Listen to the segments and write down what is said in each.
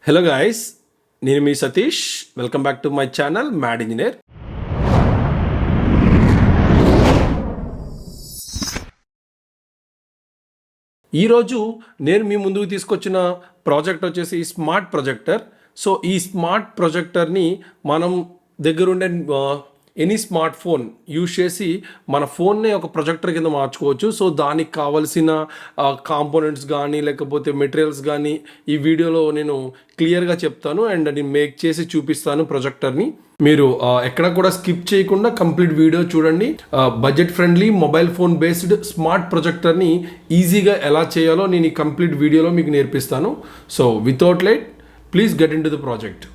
Hello guys, నేను మీ Satish. Welcome back to my channel mad engineer. ఈరోజు నేను మీ ముందుకు తీసుకొచ్చిన ప్రాజెక్ట్ వచ్చేసి స్మార్ట్ ప్రొజెక్టర్. సో ఈ స్మార్ట్ ప్రొజెక్టర్ని మనం దగ్గరుండే ఎనీ స్మార్ట్ ఫోన్ యూజ్ చేసి మన ఫోన్నే ఒక ప్రొజెక్టర్ కింద మార్చుకోవచ్చు. సో దానికి కావలసిన కాంపోనెంట్స్ కానీ లేకపోతే మెటీరియల్స్ కానీ ఈ వీడియోలో నేను క్లియర్గా చెప్తాను అండ్ నేను మేక్ చేసి చూపిస్తాను ప్రొజెక్టర్ని. మీరు ఎక్కడ కూడా స్కిప్ చేయకుండా కంప్లీట్ వీడియో చూడండి. Budget friendly mobile phone based smart ప్రొజెక్టర్ని ఈజీగా ఎలా చేయాలో నేను ఈ కంప్లీట్ వీడియోలో మీకు నేర్పిస్తాను. So without late please get in to the project.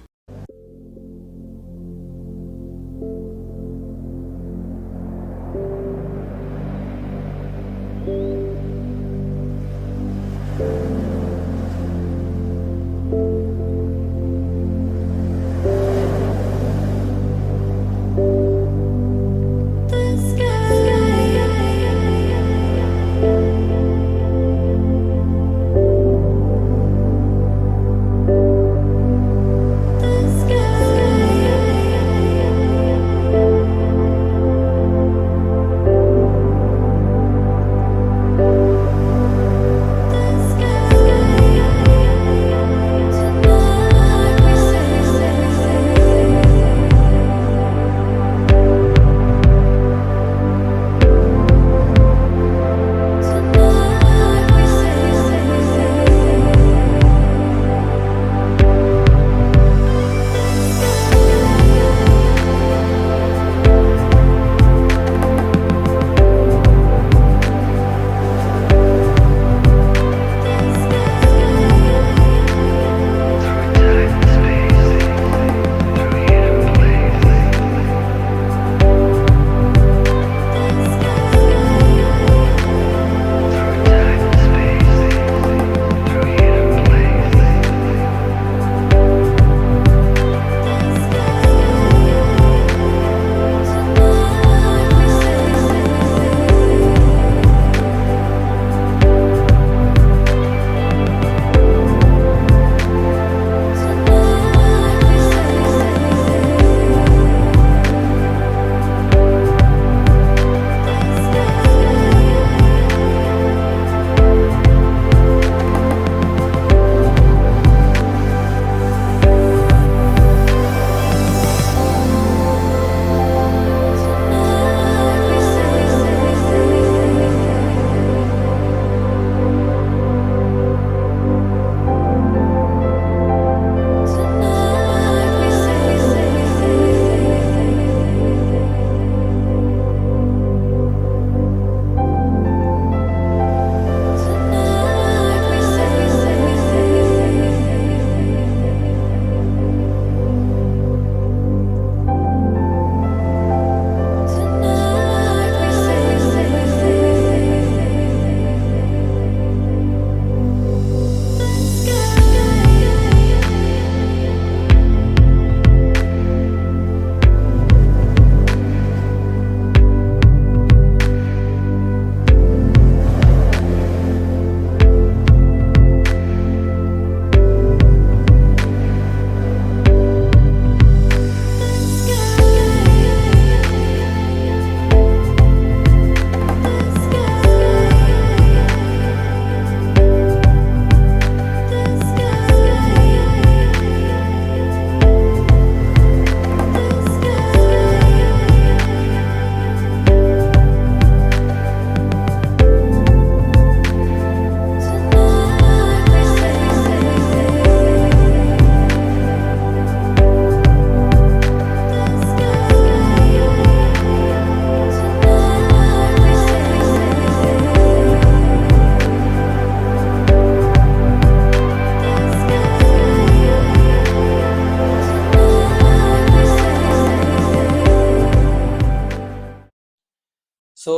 So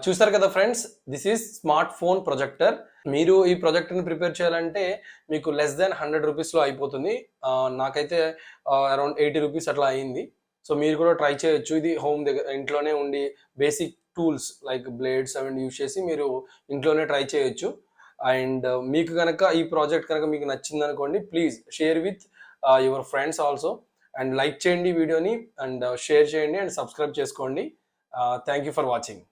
చూసారు కదా friends, this is smart phone projector. మీరు ఈ ప్రొజెక్టర్ని ప్రిపేర్ చేయాలంటే మీకు లెస్ దాన్ 100 రూపీస్లో అయిపోతుంది. నాకైతే అరౌండ్ 80 రూపీస్ అట్లా అయింది. సో మీరు కూడా ట్రై చేయొచ్చు. ఇది హోమ్ దగ్గర ఇంట్లోనే ఉండి బేసిక్ టూల్స్ లైక్ బ్లేడ్స్ అవన్నీ యూజ్ చేసి మీరు ఇంట్లోనే ట్రై చేయొచ్చు. అండ్ మీకు కనుక ఈ ప్రాజెక్ట్ కనుక మీకు నచ్చింది అనుకోండి, please share with your friends also. And like చేయండి వీడియోని, అండ్ షేర్ చేయండి, అండ్ సబ్స్క్రైబ్ చేసుకోండి. Thank you for watching.